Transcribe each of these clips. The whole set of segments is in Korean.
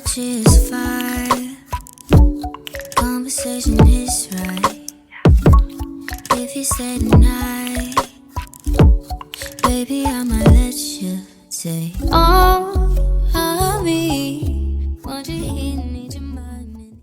Energy is fire. Conversation is right. If you stay tonight, baby, I might let you take all of me. Want you here, need your mind.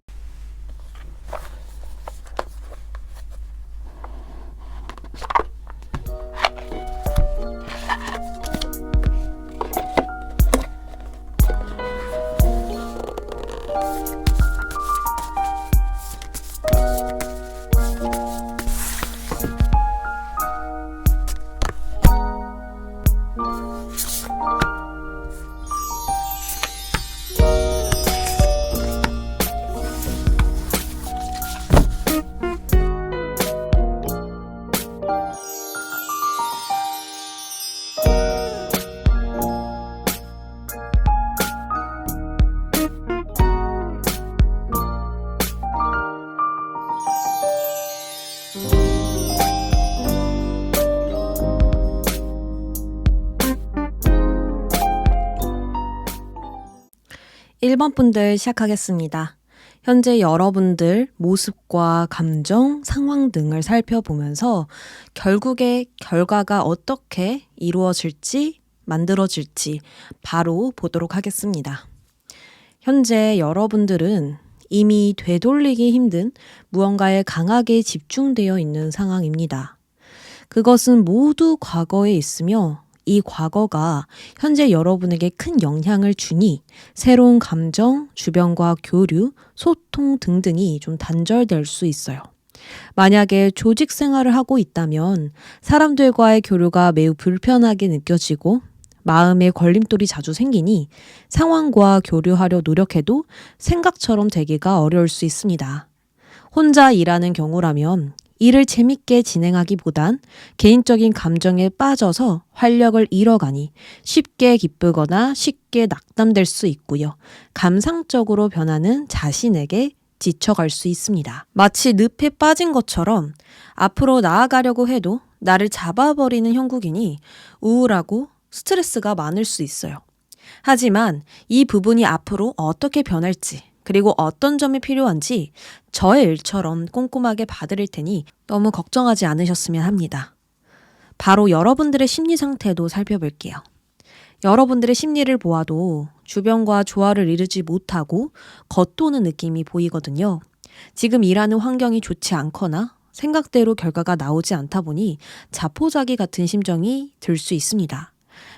일 번 분들 시작하겠습니다. 현재 여러분들 모습과 감정, 상황 등을 살펴보면서 결국에 결과가 어떻게 이루어질지, 만들어질지 바로 보도록 하겠습니다. 현재 여러분들은 이미 되돌리기 힘든 무언가에 강하게 집중되어 있는 상황입니다. 그것은 모두 과거에 있으며 이 과거가 현재 여러분에게 큰 영향을 주니 새로운 감정, 주변과 교류, 소통 등등이 좀 단절될 수 있어요. 만약에 조직 생활을 하고 있다면 사람들과의 교류가 매우 불편하게 느껴지고 마음에 걸림돌이 자주 생기니 상황과 교류하려 노력해도 생각처럼 되기가 어려울 수 있습니다. 혼자 일하는 경우라면 일을 재밌게 진행하기보단 개인적인 감정에 빠져서 활력을 잃어가니 쉽게 기쁘거나 쉽게 낙담될 수 있고요. 감상적으로 변하는 자신에게 지쳐갈 수 있습니다. 마치 늪에 빠진 것처럼 앞으로 나아가려고 해도 나를 잡아버리는 형국이니 우울하고 스트레스가 많을 수 있어요. 하지만 이 부분이 앞으로 어떻게 변할지 그리고 어떤 점이 필요한지 저의 일처럼 꼼꼼하게 봐드릴 테니 너무 걱정하지 않으셨으면 합니다. 바로 여러분들의 심리 상태도 살펴볼게요. 여러분들의 심리를 보아도 주변과 조화를 이루지 못하고 겉도는 느낌이 보이거든요. 지금 일하는 환경이 좋지 않거나 생각대로 결과가 나오지 않다 보니 자포자기 같은 심정이 들 수 있습니다.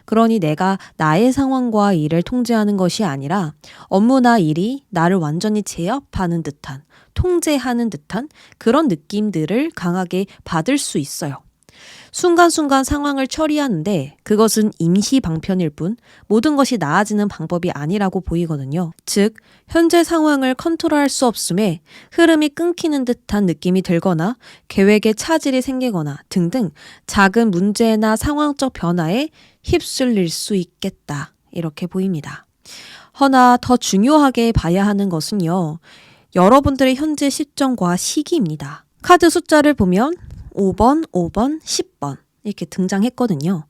그러니 내가 나의 상황과 일을 통제하는 것이 아니라 업무나 일이 나를 완전히 제압하는 듯한, 통제하는 듯한 그런 느낌들을 강하게 받을 수 있어요. 순간순간 상황을 처리하는데 그것은 임시 방편일 뿐 모든 것이 나아지는 방법이 아니라고 보이거든요. 즉, 현재 상황을 컨트롤할 수 없음에 흐름이 끊기는 듯한 느낌이 들거나 계획에 차질이 생기거나 등등 작은 문제나 상황적 변화에 휩쓸릴 수 있겠다. 이렇게 보입니다. 허나 더 중요하게 봐야 하는 것은요. 여러분들의 현재 시점과 시기입니다. 카드 숫자를 보면 5번, 5번, 10번 이렇게 등장했거든요.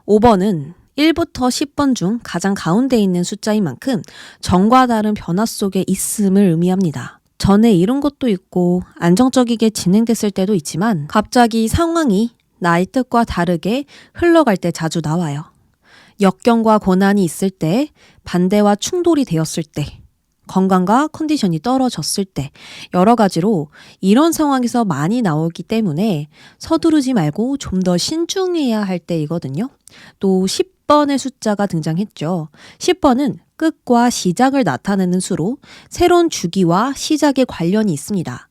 5번은 1부터 10번 중 가장 가운데 있는 숫자인 만큼 전과 다른 변화 속에 있음을 의미합니다. 전에 이룬 것도 있고 안정적이게 진행됐을 때도 있지만 갑자기 상황이 나의 뜻과 다르게 흘러갈 때 자주 나와요. 역경과 고난이 있을 때, 반대와 충돌이 되었을 때, 건강과 컨디션이 떨어졌을 때 여러 가지로 이런 상황에서 많이 나오기 때문에 서두르지 말고 좀 더 신중해야 할 때이거든요. 또 10번의 숫자가 등장했죠. 10번은 끝과 시작을 나타내는 수로 새로운 주기와 시작에 관련이 있습니다.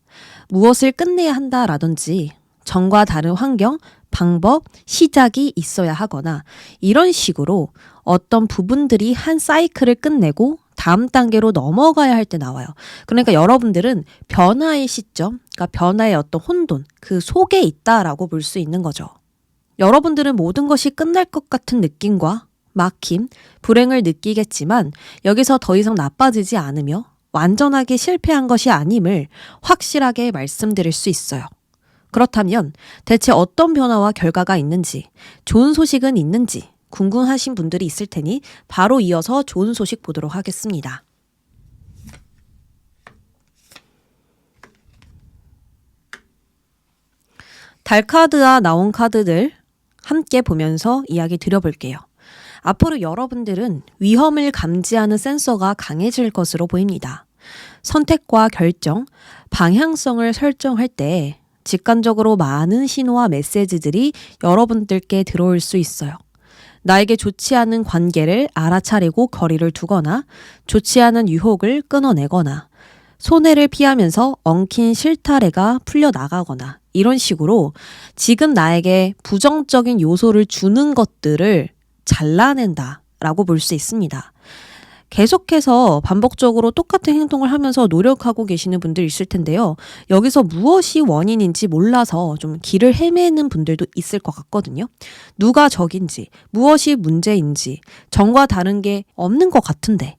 무엇을 끝내야 한다라든지 전과 다른 환경, 방법, 시작이 있어야 하거나 이런 식으로 어떤 부분들이 한 사이클을 끝내고 다음 단계로 넘어가야 할 때 나와요. 그러니까 여러분들은 변화의 시점, 그러니까 변화의 어떤 혼돈, 그 속에 있다라고 볼 수 있는 거죠. 여러분들은 모든 것이 끝날 것 같은 느낌과 막힘, 불행을 느끼겠지만 여기서 더 이상 나빠지지 않으며 완전하게 실패한 것이 아님을 확실하게 말씀드릴 수 있어요. 그렇다면 대체 어떤 변화와 결과가 있는지, 좋은 소식은 있는지 궁금하신 분들이 있을 테니 바로 이어서 좋은 소식 보도록 하겠습니다. 달 카드와 나온 카드들 함께 보면서 이야기 드려볼게요. 앞으로 여러분들은 위험을 감지하는 센서가 강해질 것으로 보입니다. 선택과 결정, 방향성을 설정할 때 직관적으로 많은 신호와 메시지들이 여러분들께 들어올 수 있어요. 나에게 좋지 않은 관계를 알아차리고 거리를 두거나 좋지 않은 유혹을 끊어내거나 손해를 피하면서 엉킨 실타래가 풀려나가거나 이런 식으로 지금 나에게 부정적인 요소를 주는 것들을 잘라낸다라고 볼 수 있습니다. 계속해서 반복적으로 똑같은 행동을 하면서 노력하고 계시는 분들 있을 텐데요. 여기서 무엇이 원인인지 몰라서 좀 길을 헤매는 분들도 있을 것 같거든요. 누가 적인지, 무엇이 문제인지, 전과 다른 게 없는 것 같은데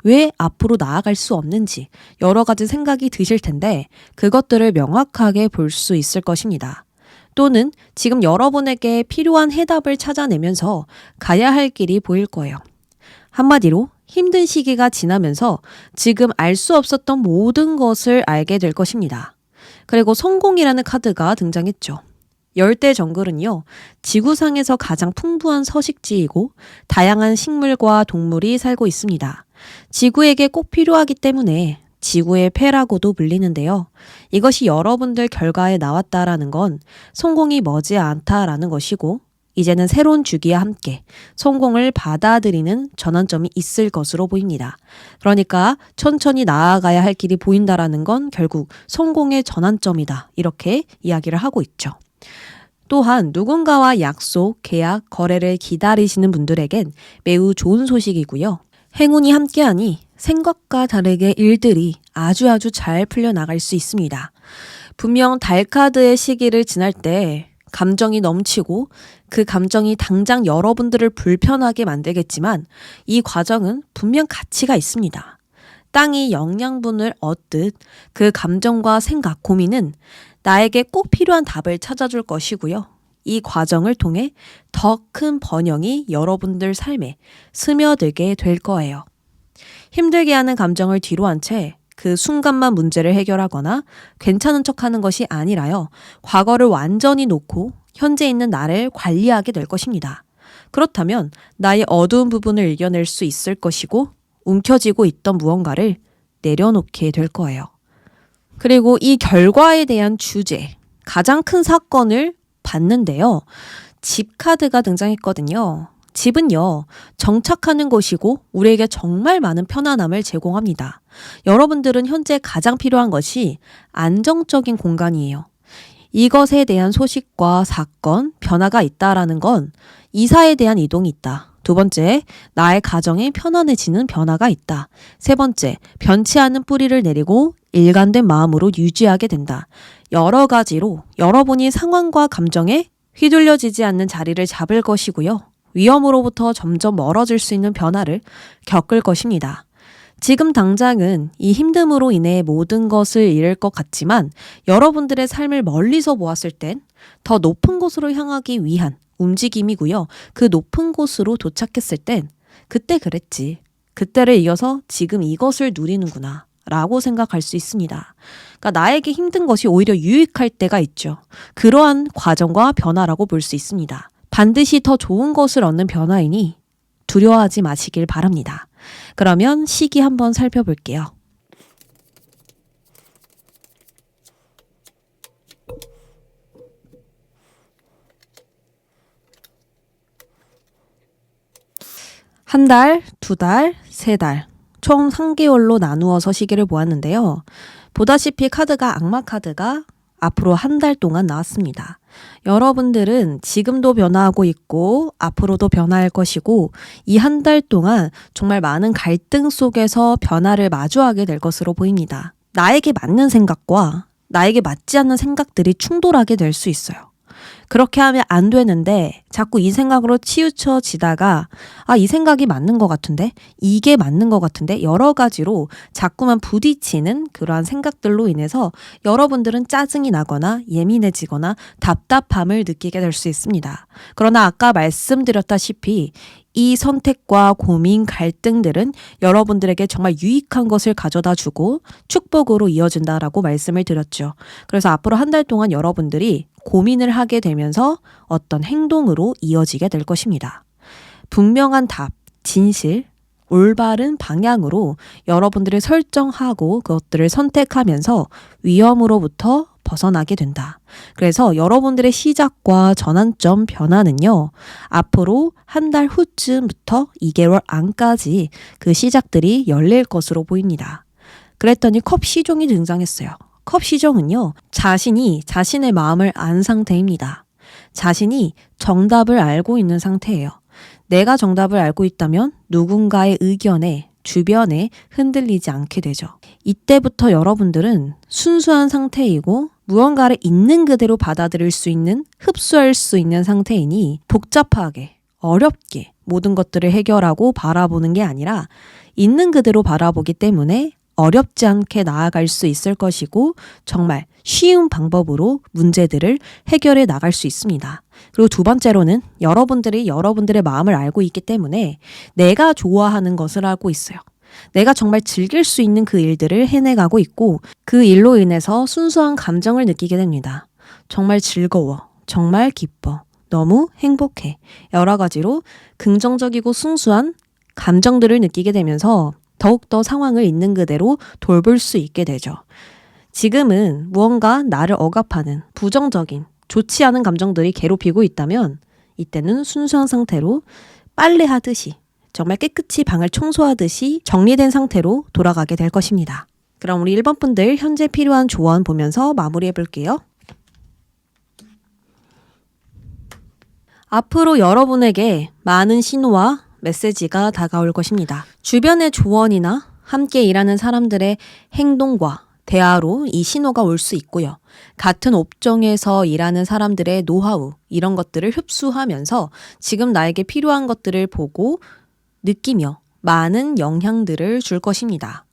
왜 앞으로 나아갈 수 없는지 여러 가지 생각이 드실 텐데 그것들을 명확하게 볼 수 있을 것입니다. 또는 지금 여러분에게 필요한 해답을 찾아내면서 가야 할 길이 보일 거예요. 한마디로 힘든 시기가 지나면서 지금 알 수 없었던 모든 것을 알게 될 것입니다. 그리고 성공이라는 카드가 등장했죠. 열대 정글은요, 지구상에서 가장 풍부한 서식지이고 다양한 식물과 동물이 살고 있습니다. 지구에게 꼭 필요하기 때문에 지구의 폐라고도 불리는데요. 이것이 여러분들 결과에 나왔다라는 건 성공이 머지않다라는 것이고 이제는 새로운 주기와 함께 성공을 받아들이는 전환점이 있을 것으로 보입니다. 그러니까 천천히 나아가야 할 길이 보인다라는 건 결국 성공의 전환점이다. 이렇게 이야기를 하고 있죠. 또한 누군가와 약속, 계약, 거래를 기다리시는 분들에겐 매우 좋은 소식이고요. 행운이 함께하니 생각과 다르게 일들이 아주 잘 풀려나갈 수 있습니다. 분명 달카드의 시기를 지날 때 감정이 넘치고 그 감정이 당장 여러분들을 불편하게 만들겠지만 이 과정은 분명 가치가 있습니다. 땅이 영양분을 얻듯 그 감정과 생각, 고민은 나에게 꼭 필요한 답을 찾아줄 것이고요. 이 과정을 통해 더 큰 번영이 여러분들 삶에 스며들게 될 거예요. 힘들게 하는 감정을 뒤로 한 채 그 순간만 문제를 해결하거나 괜찮은 척하는 것이 아니라요. 과거를 완전히 놓고 현재 있는 나를 관리하게 될 것입니다. 그렇다면 나의 어두운 부분을 이겨낼 수 있을 것이고 움켜쥐고 있던 무언가를 내려놓게 될 거예요. 그리고 이 결과에 대한 주제, 가장 큰 사건을 봤는데요. 집 카드가 등장했거든요. 집은요, 정착하는 곳이고 우리에게 정말 많은 편안함을 제공합니다. 여러분들은 현재 가장 필요한 것이 안정적인 공간이에요. 이것에 대한 소식과 사건, 변화가 있다라는 건 이사에 대한 이동이 있다. 두 번째, 나의 가정이 편안해지는 변화가 있다. 세 번째, 변치 않은 뿌리를 내리고 일관된 마음으로 유지하게 된다. 여러 가지로 여러분이 상황과 감정에 휘둘려지지 않는 자리를 잡을 것이고요. 위험으로부터 점점 멀어질 수 있는 변화를 겪을 것입니다. 지금 당장은 이 힘듦으로 인해 모든 것을 잃을 것 같지만 여러분들의 삶을 멀리서 보았을 땐 더 높은 곳으로 향하기 위한 움직임이고요. 그 높은 곳으로 도착했을 땐 그때 그랬지. 그때를 이어서 지금 이것을 누리는구나 라고 생각할 수 있습니다. 그러니까 나에게 힘든 것이 오히려 유익할 때가 있죠. 그러한 과정과 변화라고 볼 수 있습니다. 반드시 더 좋은 것을 얻는 변화이니 두려워하지 마시길 바랍니다. 그러면 시기 한번 살펴볼게요. 한 달, 두 달, 세 달, 총 3개월로 나누어서 시기를 보았는데요. 보다시피 카드가 악마 카드가 앞으로 한 달 동안 나왔습니다. 여러분들은 지금도 변화하고 있고 앞으로도 변화할 것이고 이 한 달 동안 정말 많은 갈등 속에서 변화를 마주하게 될 것으로 보입니다. 나에게 맞는 생각과 나에게 맞지 않는 생각들이 충돌하게 될 수 있어요. 그렇게 하면 안 되는데 자꾸 이 생각으로 치우쳐지다가 이 생각이 맞는 것 같은데 이게 맞는 것 같은데 여러 가지로 자꾸만 부딪히는 그러한 생각들로 인해서 여러분들은 짜증이 나거나 예민해지거나 답답함을 느끼게 될 수 있습니다. 그러나 아까 말씀드렸다시피 이 선택과 고민, 갈등들은 여러분들에게 정말 유익한 것을 가져다 주고 축복으로 이어진다라고 말씀을 드렸죠. 그래서 앞으로 한 달 동안 여러분들이 고민을 하게 되면서 어떤 행동으로 이어지게 될 것입니다. 분명한 답, 진실, 올바른 방향으로 여러분들이 설정하고 그것들을 선택하면서 위험으로부터 벗어나게 된다. 그래서 여러분들의 시작과 전환점 변화는요, 앞으로 한 달 후쯤부터 2개월 안까지 그 시작들이 열릴 것으로 보입니다. 그랬더니 컵 시종이 등장했어요. 컵 시종은요, 자신이 자신의 마음을 안 상태입니다. 자신이 정답을 알고 있는 상태예요. 내가 정답을 알고 있다면 누군가의 의견에 주변에 흔들리지 않게 되죠. 이때부터 여러분들은 순수한 상태이고 무언가를 있는 그대로 받아들일 수 있는, 흡수할 수 있는 상태이니 복잡하게, 어렵게 모든 것들을 해결하고 바라보는 게 아니라 있는 그대로 바라보기 때문에 어렵지 않게 나아갈 수 있을 것이고 정말 쉬운 방법으로 문제들을 해결해 나갈 수 있습니다. 그리고 두 번째로는 여러분들이 여러분들의 마음을 알고 있기 때문에 내가 좋아하는 것을 알고 있어요. 내가 정말 즐길 수 있는 그 일들을 해내가고 있고 그 일로 인해서 순수한 감정을 느끼게 됩니다. 정말 즐거워, 정말 기뻐, 너무 행복해. 여러 가지로 긍정적이고 순수한 감정들을 느끼게 되면서 더욱더 상황을 있는 그대로 돌볼 수 있게 되죠. 지금은 무언가 나를 억압하는 부정적인 좋지 않은 감정들이 괴롭히고 있다면 이때는 순수한 상태로 빨래하듯이 정말 깨끗이 방을 청소하듯이 정리된 상태로 돌아가게 될 것입니다. 그럼 우리 1번 분들 현재 필요한 조언 보면서 마무리해 볼게요. 앞으로 여러분에게 많은 신호와 메시지가 다가올 것입니다. 주변의 조언이나 함께 일하는 사람들의 행동과 대화로 이 신호가 올 수 있고요. 같은 업종에서 일하는 사람들의 노하우 이런 것들을 흡수하면서 지금 나에게 필요한 것들을 보고 느끼며 많은 영향들을 줄 것입니다.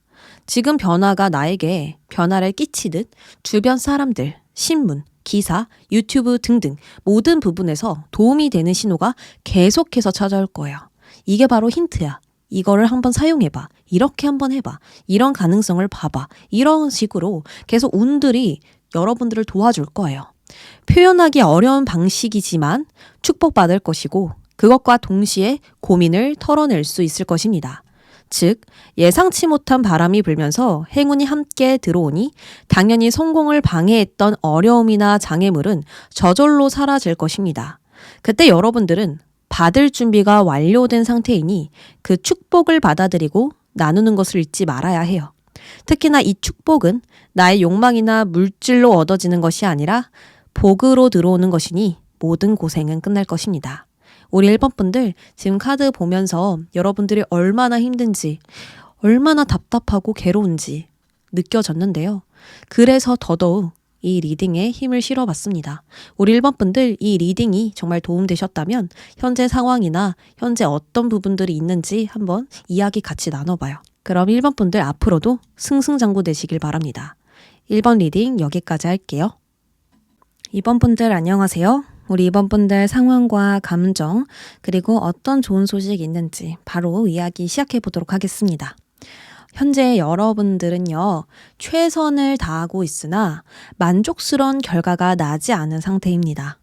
지금 변화가 나에게 변화를 끼치듯 주변 사람들, 신문, 기사, 유튜브 등등 모든 부분에서 도움이 되는 신호가 계속해서 찾아올 거예요. 이게 바로 힌트야. 이거를 한번 사용해봐. 이렇게 한번 해봐. 이런 가능성을 봐봐. 이런 식으로 계속 운들이 여러분들을 도와줄 거예요. 표현하기 어려운 방식이지만 축복받을 것이고 그것과 동시에 고민을 털어낼 수 있을 것입니다. 즉, 예상치 못한 바람이 불면서 행운이 함께 들어오니 당연히 성공을 방해했던 어려움이나 장애물은 저절로 사라질 것입니다. 그때 여러분들은 받을 준비가 완료된 상태이니 그 축복을 받아들이고 나누는 것을 잊지 말아야 해요. 특히나 이 축복은 나의 욕망이나 물질로 얻어지는 것이 아니라 복으로 들어오는 것이니 모든 고생은 끝날 것입니다. 우리 1번 분들 지금 카드 보면서 여러분들이 얼마나 힘든지, 얼마나 답답하고 괴로운지 느껴졌는데요. 그래서 더더욱 이 리딩에 힘을 실어봤습니다. 우리 1번 분들 이 리딩이 정말 도움되셨다면 현재 상황이나 현재 어떤 부분들이 있는지 한번 이야기 같이 나눠봐요. 그럼 1번 분들 앞으로도 승승장구 되시길 바랍니다. 1번 리딩 여기까지 할게요. 2번 분들 안녕하세요. 우리 2번 분들 상황과 감정 그리고 어떤 좋은 소식이 있는지 바로 이야기 시작해 보도록 하겠습니다. 현재 여러분들은요, 최선을 다하고 있으나 만족스러운 결과가 나지 않은 상태입니다.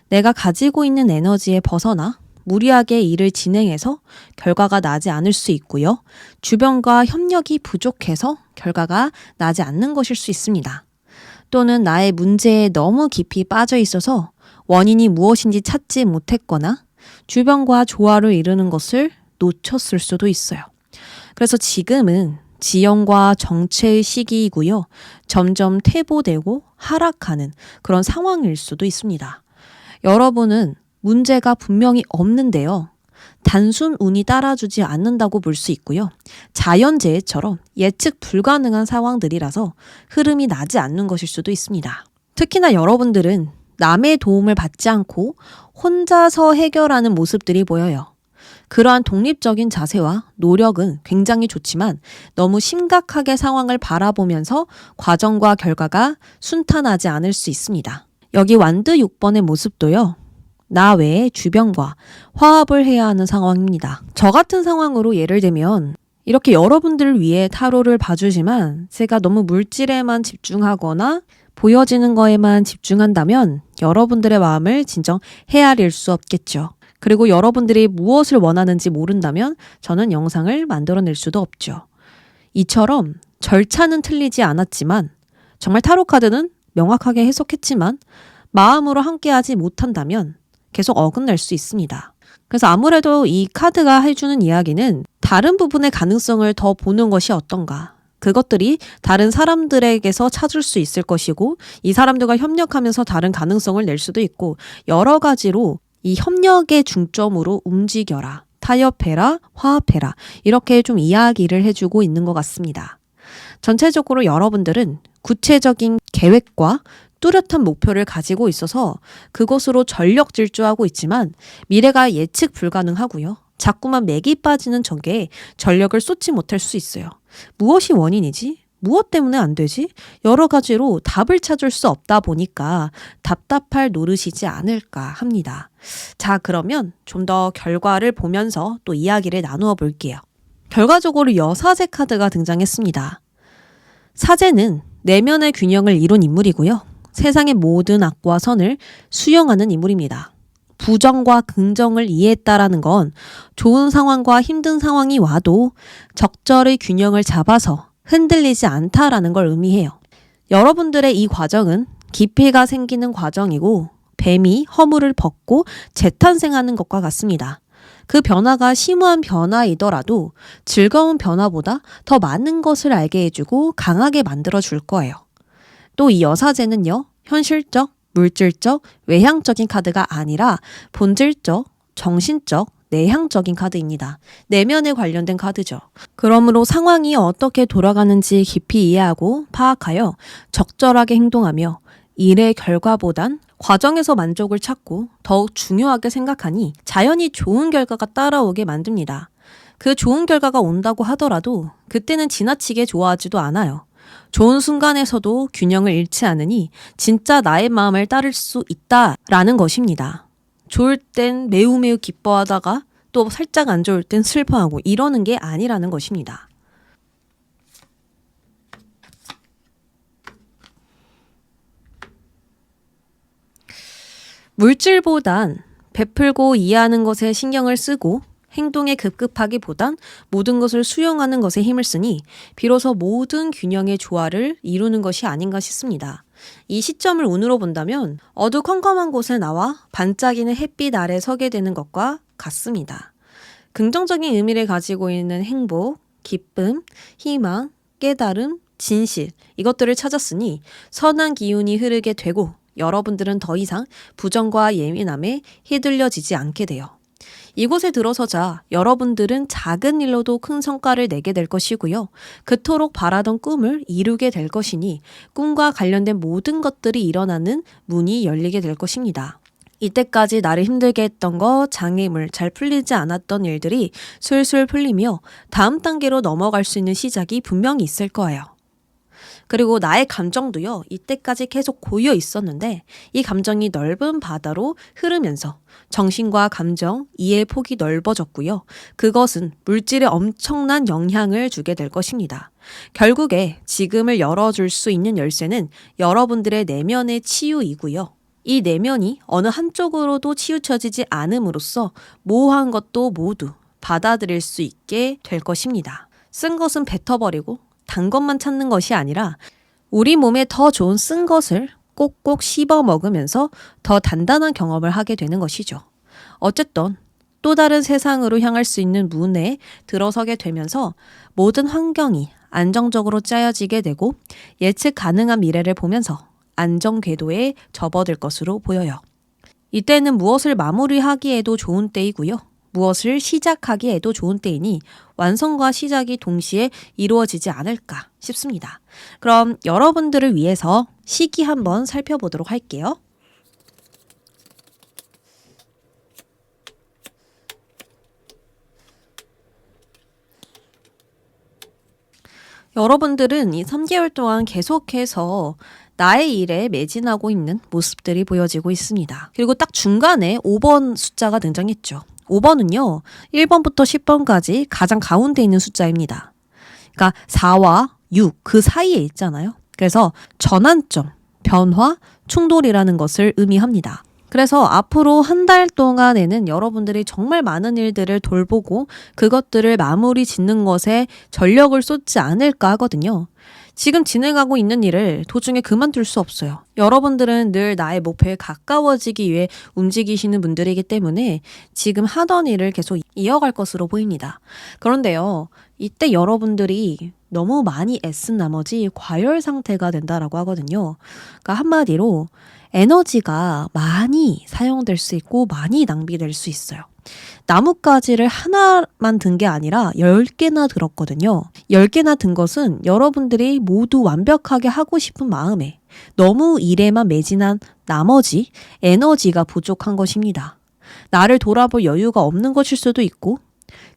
내가 가지고 있는 에너지에 벗어나 무리하게 일을 진행해서 결과가 나지 않을 수 있고요. 주변과 협력이 부족해서 결과가 나지 않는 것일 수 있습니다. 또는 나의 문제에 너무 깊이 빠져 있어서 원인이 무엇인지 찾지 못했거나 주변과 조화를 이루는 것을 놓쳤을 수도 있어요. 그래서 지금은 지연과 정체의 시기이고요. 점점 퇴보되고 하락하는 그런 상황일 수도 있습니다. 여러분은 문제가 분명히 없는데요. 단순 운이 따라주지 않는다고 볼 수 있고요. 자연재해처럼 예측 불가능한 상황들이라서 흐름이 나지 않는 것일 수도 있습니다. 특히나 여러분들은 남의 도움을 받지 않고 혼자서 해결하는 모습들이 보여요. 그러한 독립적인 자세와 노력은 굉장히 좋지만 너무 심각하게 상황을 바라보면서 과정과 결과가 순탄하지 않을 수 있습니다. 여기 완드 6번의 모습도요. 나 외에 주변과 화합을 해야 하는 상황입니다. 저 같은 상황으로 예를 들면 이렇게 여러분들을 위해 타로를 봐주지만 제가 너무 물질에만 집중하거나 보여지는 거에만 집중한다면 여러분들의 마음을 진정 헤아릴 수 없겠죠. 그리고 여러분들이 무엇을 원하는지 모른다면 저는 영상을 만들어낼 수도 없죠. 이처럼 절차는 틀리지 않았지만 정말 타로 카드는 명확하게 해석했지만 마음으로 함께하지 못한다면 계속 어긋날 수 있습니다. 그래서 아무래도 이 카드가 해주는 이야기는 다른 부분의 가능성을 더 보는 것이 어떤가. 그것들이 다른 사람들에게서 찾을 수 있을 것이고 이 사람들과 협력하면서 다른 가능성을 낼 수도 있고 여러 가지로 이 협력의 중점으로 움직여라, 타협해라, 화합해라 이렇게 좀 이야기를 해주고 있는 것 같습니다. 전체적으로 여러분들은 구체적인 계획과 뚜렷한 목표를 가지고 있어서 그것으로 전력 질주하고 있지만 미래가 예측 불가능하고요. 자꾸만 맥이 빠지는 적에 전력을 쏟지 못할 수 있어요. 무엇이 원인이지? 무엇 때문에 안 되지? 여러 가지로 답을 찾을 수 없다 보니까 답답할 노릇이지 않을까 합니다. 자, 그러면 좀 더 결과를 보면서 또 이야기를 나누어 볼게요. 결과적으로 여사제 카드가 등장했습니다. 사제는 내면의 균형을 이룬 인물이고요. 세상의 모든 악과 선을 수용하는 인물입니다. 부정과 긍정을 이해했다라는 건 좋은 상황과 힘든 상황이 와도 적절히 균형을 잡아서 흔들리지 않다라는 걸 의미해요. 여러분들의 이 과정은 기피가 생기는 과정이고 뱀이 허물을 벗고 재탄생하는 것과 같습니다. 그 변화가 심오한 변화이더라도 즐거운 변화보다 더 많은 것을 알게 해주고 강하게 만들어줄 거예요. 또 이 여사제는요, 현실적, 물질적, 외향적인 카드가 아니라 본질적, 정신적, 내향적인 카드입니다. 내면에 관련된 카드죠. 그러므로 상황이 어떻게 돌아가는지 깊이 이해하고 파악하여 적절하게 행동하며 일의 결과보단 과정에서 만족을 찾고 더욱 중요하게 생각하니 자연히 좋은 결과가 따라오게 만듭니다. 그 좋은 결과가 온다고 하더라도 그때는 지나치게 좋아하지도 않아요. 좋은 순간에서도 균형을 잃지 않으니 진짜 나의 마음을 따를 수 있다라는 것입니다. 좋을 땐 매우 기뻐하다가 또 살짝 안 좋을 땐 슬퍼하고 이러는 게 아니라는 것입니다. 물질보단 베풀고 이해하는 것에 신경을 쓰고 행동에 급급하기보단 모든 것을 수용하는 것에 힘을 쓰니 비로소 모든 균형의 조화를 이루는 것이 아닌가 싶습니다. 이 시점을 운으로 본다면 어두컴컴한 곳에 나와 반짝이는 햇빛 아래 서게 되는 것과 같습니다. 긍정적인 의미를 가지고 있는 행복, 기쁨, 희망, 깨달음, 진실 이것들을 찾았으니 선한 기운이 흐르게 되고 여러분들은 더 이상 부정과 예민함에 휘둘려지지 않게 돼요. 이곳에 들어서자 여러분들은 작은 일로도 큰 성과를 내게 될 것이고요. 그토록 바라던 꿈을 이루게 될 것이니 꿈과 관련된 모든 것들이 일어나는 문이 열리게 될 것입니다. 이때까지 나를 힘들게 했던 거, 장애물, 잘 풀리지 않았던 일들이 술술 풀리며 다음 단계로 넘어갈 수 있는 시작이 분명히 있을 거예요. 그리고 나의 감정도요, 이때까지 계속 고여 있었는데 이 감정이 넓은 바다로 흐르면서 정신과 감정, 이해의 폭이 넓어졌고요. 그것은 물질에 엄청난 영향을 주게 될 것입니다. 결국에 지금을 열어줄 수 있는 열쇠는 여러분들의 내면의 치유이고요. 이 내면이 어느 한쪽으로도 치우쳐지지 않음으로써 모호한 것도 모두 받아들일 수 있게 될 것입니다. 쓴 것은 뱉어버리고 단 것만 찾는 것이 아니라 우리 몸에 더 좋은 쓴 것을 꼭꼭 씹어 먹으면서 더 단단한 경험을 하게 되는 것이죠. 어쨌든 또 다른 세상으로 향할 수 있는 문에 들어서게 되면서 모든 환경이 안정적으로 짜여지게 되고 예측 가능한 미래를 보면서 안정 궤도에 접어들 것으로 보여요. 이때는 무엇을 마무리하기에도 좋은 때이고요. 무엇을 시작하기에도 좋은 때이니 완성과 시작이 동시에 이루어지지 않을까 싶습니다. 그럼 여러분들을 위해서 시기 한번 살펴보도록 할게요. 여러분들은 이 3개월 동안 계속해서 나의 일에 매진하고 있는 모습들이 보여지고 있습니다. 그리고 딱 중간에 5번 숫자가 등장했죠. 5번은요. 1번부터 10번까지 가장 가운데 있는 숫자입니다. 그러니까 4와 6 그 사이에 있잖아요. 그래서 전환점, 변화, 충돌이라는 것을 의미합니다. 그래서 앞으로 한 달 동안에는 여러분들이 정말 많은 일들을 돌보고 그것들을 마무리 짓는 것에 전력을 쏟지 않을까 하거든요. 지금 진행하고 있는 일을 도중에 그만둘 수 없어요. 여러분들은 늘 나의 목표에 가까워지기 위해 움직이시는 분들이기 때문에 지금 하던 일을 계속 이어갈 것으로 보입니다. 그런데요, 이때 여러분들이 너무 많이 애쓴 나머지 과열 상태가 된다라고 하거든요. 그러니까 한마디로 에너지가 많이 사용될 수 있고 많이 낭비될 수 있어요. 나뭇가지를 하나만 든 게 아니라 10개나 들었거든요. 10개나 든 것은 여러분들이 모두 완벽하게 하고 싶은 마음에 너무 일에만 매진한 나머지 에너지가 부족한 것입니다. 나를 돌아볼 여유가 없는 것일 수도 있고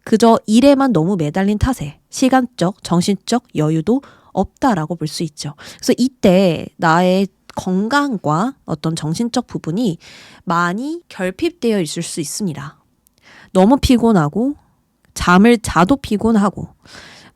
그저 일에만 너무 매달린 탓에 시간적, 정신적 여유도 없다라고 볼 수 있죠. 그래서 이때 나의 건강과 어떤 정신적 부분이 많이 결핍되어 있을 수 있습니다. 너무 피곤하고 잠을 자도 피곤하고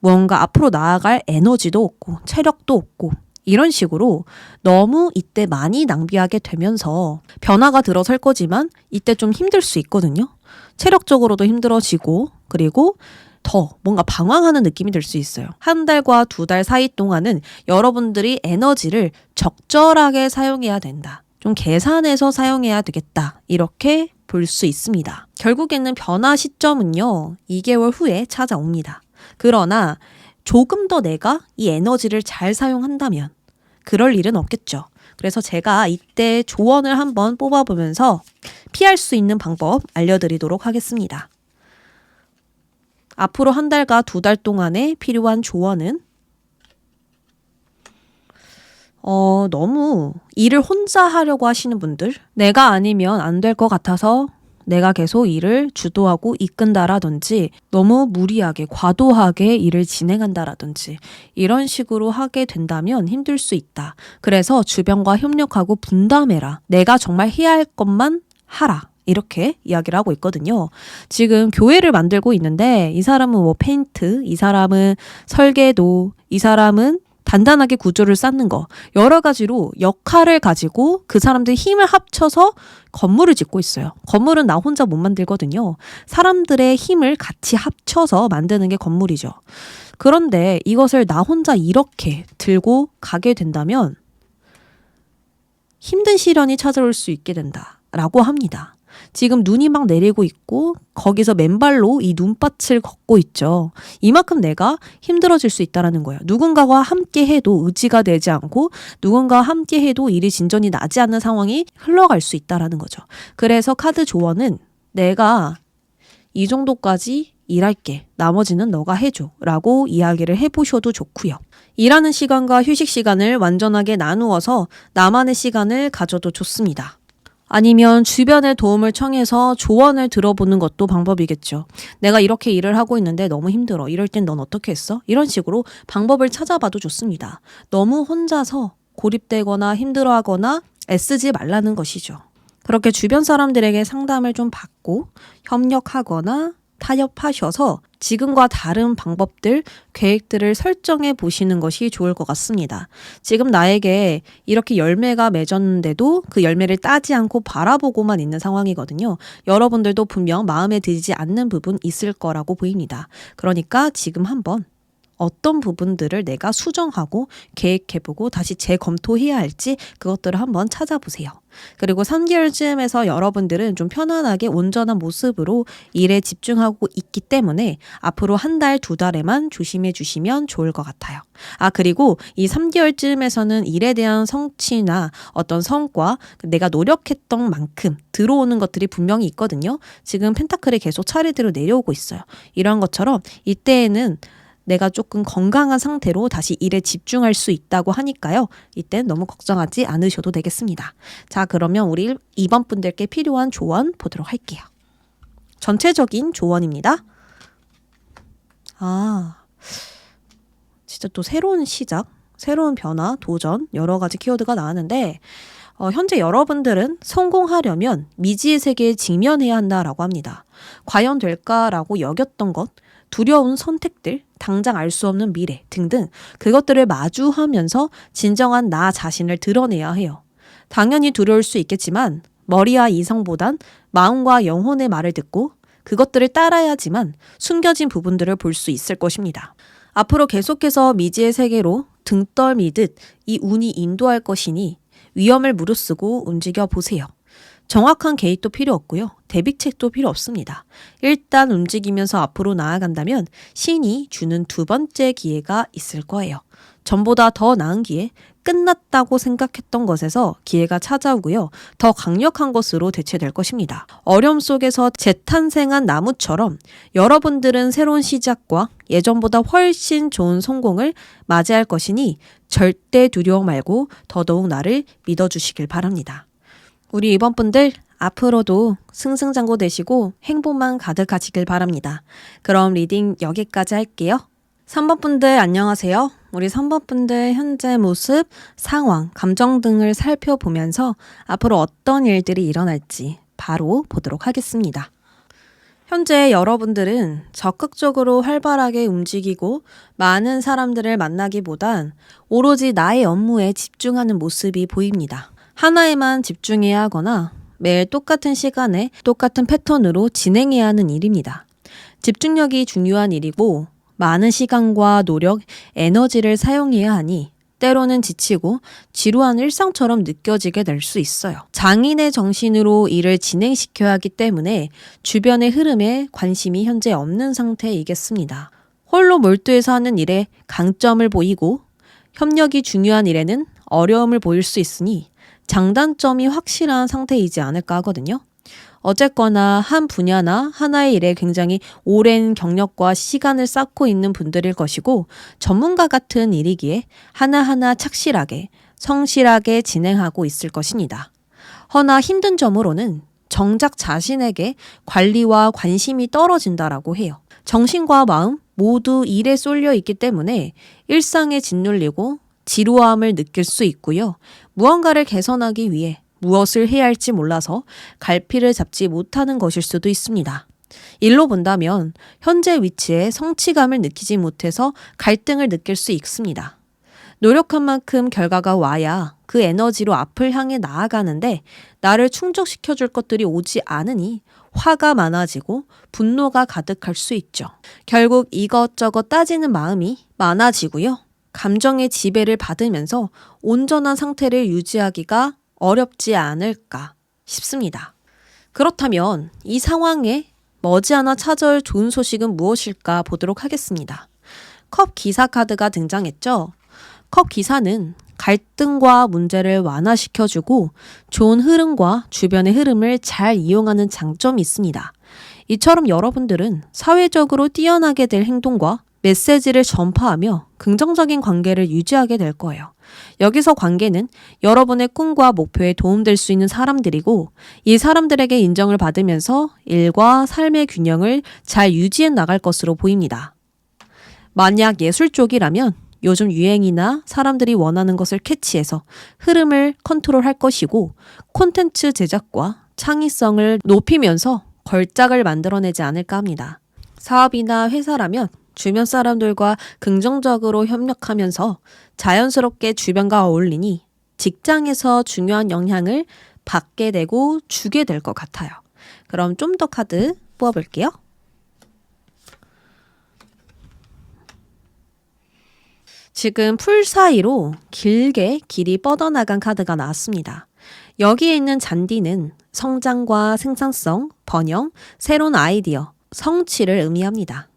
뭔가 앞으로 나아갈 에너지도 없고 체력도 없고 이런 식으로 너무 이때 많이 낭비하게 되면서 변화가 들어설 거지만 이때 좀 힘들 수 있거든요. 체력적으로도 힘들어지고 그리고 더 뭔가 방황하는 느낌이 들 수 있어요. 한 달과 2달 사이 동안은 여러분들이 에너지를 적절하게 사용해야 된다. 좀 계산해서 사용해야 되겠다. 이렇게 볼 수 있습니다. 결국에는 변화 시점은요, 2개월 후에 찾아옵니다. 그러나 조금 더 내가 이 에너지를 잘 사용한다면 그럴 일은 없겠죠. 그래서 제가 이때 조언을 한번 뽑아보면서 피할 수 있는 방법 알려드리도록 하겠습니다. 앞으로 한 달과 2달 동안에 필요한 조언은 너무 일을 혼자 하려고 하시는 분들, 내가 아니면 안 될 것 같아서 내가 계속 일을 주도하고 이끈다라든지 너무 무리하게 과도하게 일을 진행한다라든지 이런 식으로 하게 된다면 힘들 수 있다. 그래서 주변과 협력하고 분담해라. 내가 정말 해야 할 것만 하라. 이렇게 이야기를 하고 있거든요. 지금 교회를 만들고 있는데 이 사람은 뭐 페인트, 이 사람은 설계도, 이 사람은 단단하게 구조를 쌓는 거 여러 가지로 역할을 가지고 그 사람들이 힘을 합쳐서 건물을 짓고 있어요. 건물은 나 혼자 못 만들거든요. 사람들의 힘을 같이 합쳐서 만드는 게 건물이죠. 그런데 이것을 나 혼자 이렇게 들고 가게 된다면 힘든 시련이 찾아올 수 있게 된다라고 합니다. 지금 눈이 막 내리고 있고 거기서 맨발로 이 눈밭을 걷고 있죠. 이만큼 내가 힘들어질 수 있다는 거예요. 누군가와 함께 해도 의지가 되지 않고 누군가와 함께 해도 일이 진전이 나지 않는 상황이 흘러갈 수 있다는 거죠. 그래서 카드 조언은 내가 이 정도까지 일할게. 나머지는 너가 해줘. 라고 이야기를 해보셔도 좋고요. 일하는 시간과 휴식 시간을 완전하게 나누어서 나만의 시간을 가져도 좋습니다. 아니면 주변의 도움을 청해서 조언을 들어보는 것도 방법이겠죠. 내가 이렇게 일을 하고 있는데 너무 힘들어. 이럴 땐 넌 어떻게 했어? 이런 식으로 방법을 찾아봐도 좋습니다. 너무 혼자서 고립되거나 힘들어하거나 애쓰지 말라는 것이죠. 그렇게 주변 사람들에게 상담을 좀 받고 협력하거나 타협하셔서 지금과 다른 방법들, 계획들을 설정해 보시는 것이 좋을 것 같습니다. 지금 나에게 이렇게 열매가 맺었는데도 그 열매를 따지 않고 바라보고만 있는 상황이거든요. 여러분들도 분명 마음에 들지 않는 부분 있을 거라고 보입니다. 그러니까 지금 한번 어떤 부분들을 내가 수정하고 계획해보고 다시 재검토해야 할지 그것들을 한번 찾아보세요. 그리고 3개월쯤에서 여러분들은 좀 편안하게 온전한 모습으로 일에 집중하고 있기 때문에 앞으로 한 달, 2달에만 조심해 주시면 좋을 것 같아요. 그리고 이 3개월쯤에서는 일에 대한 성취나 어떤 성과, 내가 노력했던 만큼 들어오는 것들이 분명히 있거든요. 지금 펜타클이 계속 차례대로 내려오고 있어요. 이런 것처럼 이때에는 내가 조금 건강한 상태로 다시 일에 집중할 수 있다고 하니까요. 이땐 너무 걱정하지 않으셔도 되겠습니다. 자, 그러면 우리 2번 분들께 필요한 조언 보도록 할게요. 전체적인 조언입니다. 진짜 또 새로운 시작, 새로운 변화, 도전 여러 가지 키워드가 나왔는데 현재 여러분들은 성공하려면 미지의 세계에 직면해야 한다라고 합니다. 과연 될까라고 여겼던 것, 두려운 선택들, 당장 알 수 없는 미래 등등 그것들을 마주하면서 진정한 나 자신을 드러내야 해요. 당연히 두려울 수 있겠지만 머리와 이성보단 마음과 영혼의 말을 듣고 그것들을 따라야지만 숨겨진 부분들을 볼 수 있을 것입니다. 앞으로 계속해서 미지의 세계로 등 떨미듯 이 운이 인도할 것이니 위험을 무릅쓰고 움직여 보세요. 정확한 개입도 필요 없고요. 대비책도 필요 없습니다. 일단 움직이면서 앞으로 나아간다면 신이 주는 두 번째 기회가 있을 거예요. 전보다 더 나은 기회, 끝났다고 생각했던 것에서 기회가 찾아오고요. 더 강력한 것으로 대체될 것입니다. 어려움 속에서 재탄생한 나무처럼 여러분들은 새로운 시작과 예전보다 훨씬 좋은 성공을 맞이할 것이니 절대 두려워 말고 더더욱 나를 믿어주시길 바랍니다. 우리 2번 분들 앞으로도 승승장구 되시고 행복만 가득하시길 바랍니다. 그럼 리딩 여기까지 할게요. 3번 분들 안녕하세요. 우리 3번 분들 현재 모습, 상황, 감정 등을 살펴보면서 앞으로 어떤 일들이 일어날지 바로 보도록 하겠습니다. 현재 여러분들은 적극적으로 활발하게 움직이고 많은 사람들을 만나기보단 오로지 나의 업무에 집중하는 모습이 보입니다. 하나에만 집중해야 하거나 매일 똑같은 시간에 똑같은 패턴으로 진행해야 하는 일입니다. 집중력이 중요한 일이고 많은 시간과 노력, 에너지를 사용해야 하니 때로는 지치고 지루한 일상처럼 느껴지게 될 수 있어요. 장인의 정신으로 일을 진행시켜야 하기 때문에 주변의 흐름에 관심이 현재 없는 상태이겠습니다. 홀로 몰두해서 하는 일에 강점을 보이고 협력이 중요한 일에는 어려움을 보일 수 있으니 장단점이 확실한 상태이지 않을까 하거든요. 어쨌거나 한 분야나 하나의 일에 굉장히 오랜 경력과 시간을 쌓고 있는 분들일 것이고 전문가 같은 일이기에 하나하나 착실하게, 성실하게 진행하고 있을 것입니다. 허나 힘든 점으로는 정작 자신에게 관리와 관심이 떨어진다라고 해요. 정신과 마음 모두 일에 쏠려 있기 때문에 일상에 짓눌리고 지루함을 느낄 수 있고요. 무언가를 개선하기 위해 무엇을 해야 할지 몰라서 갈피를 잡지 못하는 것일 수도 있습니다. 일로 본다면 현재 위치에 성취감을 느끼지 못해서 갈등을 느낄 수 있습니다. 노력한 만큼 결과가 와야 그 에너지로 앞을 향해 나아가는데 나를 충족시켜줄 것들이 오지 않으니 화가 많아지고 분노가 가득할 수 있죠. 결국 이것저것 따지는 마음이 많아지고요. 감정의 지배를 받으면서 온전한 상태를 유지하기가 어렵지 않을까 싶습니다. 그렇다면 이 상황에 머지않아 찾아올 좋은 소식은 무엇일까 보도록 하겠습니다. 컵 기사 카드가 등장했죠. 컵 기사는 갈등과 문제를 완화시켜주고 좋은 흐름과 주변의 흐름을 잘 이용하는 장점이 있습니다. 이처럼 여러분들은 사회적으로 뛰어나게 될 행동과 메시지를 전파하며 긍정적인 관계를 유지하게 될 거예요. 여기서 관계는 여러분의 꿈과 목표에 도움될 수 있는 사람들이고 이 사람들에게 인정을 받으면서 일과 삶의 균형을 잘 유지해 나갈 것으로 보입니다. 만약 예술 쪽이라면 요즘 유행이나 사람들이 원하는 것을 캐치해서 흐름을 컨트롤할 것이고 콘텐츠 제작과 창의성을 높이면서 걸작을 만들어내지 않을까 합니다. 사업이나 회사라면 주변 사람들과 긍정적으로 협력하면서 자연스럽게 주변과 어울리니 직장에서 중요한 영향을 받게 되고 주게 될 것 같아요. 그럼 좀 더 카드 뽑아볼게요. 지금 풀 사이로 길게 길이 뻗어나간 카드가 나왔습니다. 여기에 있는 잔디는 성장과 생산성, 번영, 새로운 아이디어, 성취를 의미합니다.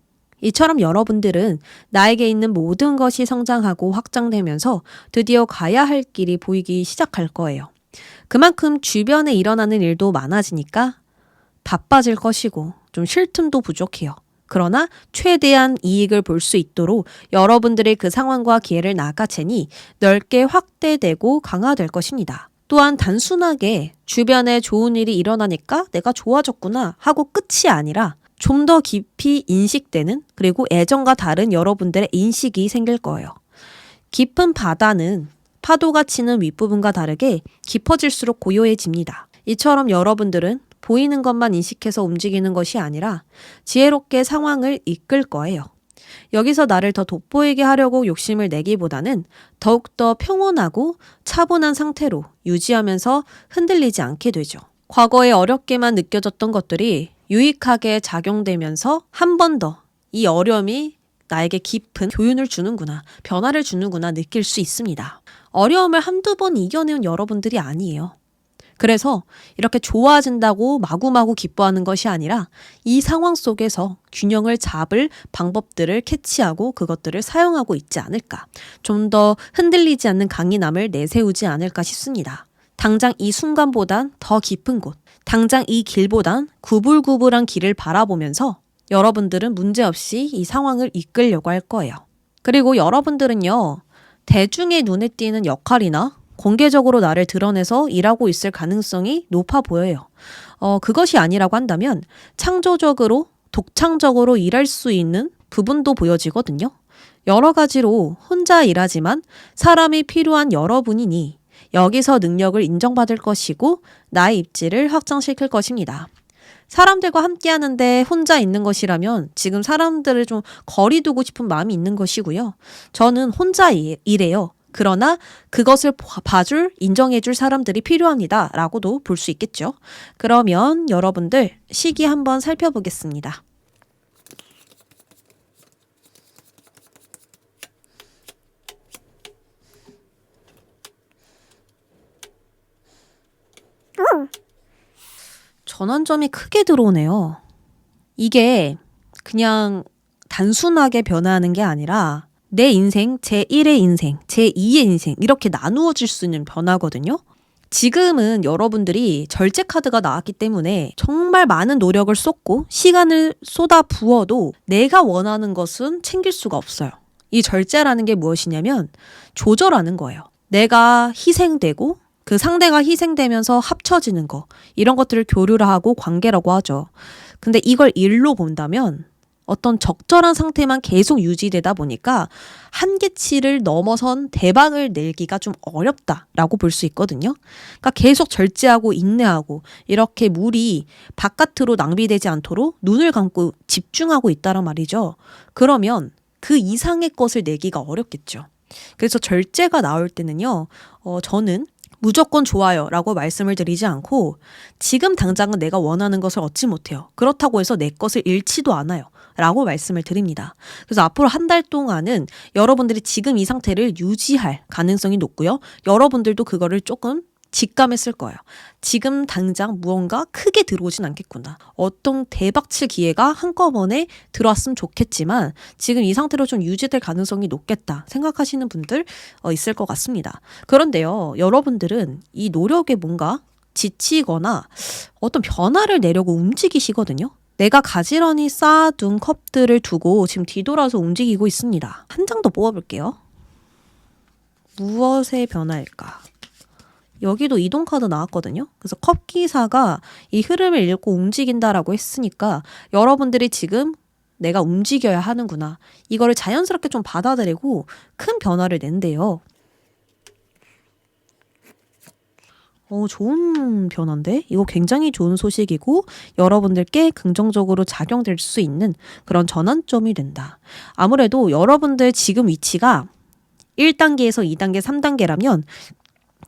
이처럼 여러분들은 나에게 있는 모든 것이 성장하고 확장되면서 드디어 가야 할 길이 보이기 시작할 거예요. 그만큼 주변에 일어나는 일도 많아지니까 바빠질 것이고 좀 쉴 틈도 부족해요. 그러나 최대한 이익을 볼 수 있도록 여러분들의 그 상황과 기회를 낚아채니 넓게 확대되고 강화될 것입니다. 또한 단순하게 주변에 좋은 일이 일어나니까 내가 좋아졌구나 하고 끝이 아니라 좀 더 깊이 인식되는 그리고 예전과 다른 여러분들의 인식이 생길 거예요. 깊은 바다는 파도가 치는 윗부분과 다르게 깊어질수록 고요해집니다. 이처럼 여러분들은 보이는 것만 인식해서 움직이는 것이 아니라 지혜롭게 상황을 이끌 거예요. 여기서 나를 더 돋보이게 하려고 욕심을 내기보다는 더욱더 평온하고 차분한 상태로 유지하면서 흔들리지 않게 되죠. 과거에 어렵게만 느껴졌던 것들이 유익하게 작용되면서 한 번 더 이 어려움이 나에게 깊은 교훈을 주는구나, 변화를 주는구나 느낄 수 있습니다. 어려움을 한두 번 이겨내온 여러분들이 아니에요. 그래서 이렇게 좋아진다고 마구마구 기뻐하는 것이 아니라 이 상황 속에서 균형을 잡을 방법들을 캐치하고 그것들을 사용하고 있지 않을까. 좀 더 흔들리지 않는 강인함을 내세우지 않을까 싶습니다. 당장 이 순간보단 더 깊은 곳, 당장 이 길보단 구불구불한 길을 바라보면서 여러분들은 문제없이 이 상황을 이끌려고 할 거예요. 그리고 여러분들은요, 대중의 눈에 띄는 역할이나 공개적으로 나를 드러내서 일하고 있을 가능성이 높아 보여요. 그것이 아니라고 한다면 창조적으로, 독창적으로 일할 수 있는 부분도 보여지거든요. 여러 가지로 혼자 일하지만 사람이 필요한 여러분이니 여기서 능력을 인정받을 것이고 나의 입지를 확장시킬 것입니다. 사람들과 함께 하는데 혼자 있는 것이라면 지금 사람들을 좀 거리 두고 싶은 마음이 있는 것이고요. 저는 혼자 일해요. 그러나 그것을 봐줄, 인정해줄 사람들이 필요합니다. 라고도 볼 수 있겠죠. 그러면 여러분들 시기 한번 살펴보겠습니다. 전환점이 크게 들어오네요. 이게 그냥 단순하게 변화하는 게 아니라 내 인생, 제1의 인생, 제2의 인생 이렇게 나누어질 수 있는 변화거든요. 지금은 여러분들이 절제 카드가 나왔기 때문에 정말 많은 노력을 쏟고 시간을 쏟아 부어도 내가 원하는 것은 챙길 수가 없어요. 이 절제라는 게 무엇이냐면 조절하는 거예요. 내가 희생되고 그 상대가 희생되면서 합쳐지는 거, 이런 것들을 교류를 하고 관계라고 하죠. 근데 이걸 일로 본다면 어떤 적절한 상태만 계속 유지되다 보니까 한계치를 넘어선 대박을 내기가 좀 어렵다라고 볼 수 있거든요. 그러니까 계속 절제하고 인내하고 이렇게 물이 바깥으로 낭비되지 않도록 눈을 감고 집중하고 있다란 말이죠. 그러면 그 이상의 것을 내기가 어렵겠죠. 그래서 절제가 나올 때는요, 저는 무조건 좋아요 라고 말씀을 드리지 않고 지금 당장은 내가 원하는 것을 얻지 못해요. 그렇다고 해서 내 것을 잃지도 않아요. 라고 말씀을 드립니다. 그래서 앞으로 한 달 동안은 여러분들이 지금 이 상태를 유지할 가능성이 높고요. 여러분들도 그거를 조금 직감했을 거예요. 지금 당장 무언가 크게 들어오진 않겠구나. 어떤 대박칠 기회가 한꺼번에 들어왔으면 좋겠지만 지금 이 상태로 좀 유지될 가능성이 높겠다 생각하시는 분들 있을 것 같습니다. 그런데요, 여러분들은 이 노력에 뭔가 지치거나 어떤 변화를 내려고 움직이시거든요. 내가 가지런히 쌓아둔 컵들을 두고 지금 뒤돌아서 움직이고 있습니다. 한 장 더 뽑아볼게요. 무엇의 변화일까? 여기도 이동 카드 나왔거든요. 그래서 컵 기사가 이 흐름을 읽고 움직인다라고 했으니까 여러분들이 지금 내가 움직여야 하는구나. 이거를 자연스럽게 좀 받아들이고 큰 변화를 낸대요. 좋은 변화인데? 이거 굉장히 좋은 소식이고 여러분들께 긍정적으로 작용될 수 있는 그런 전환점이 된다. 아무래도 여러분들 지금 위치가 1단계에서 2단계, 3단계라면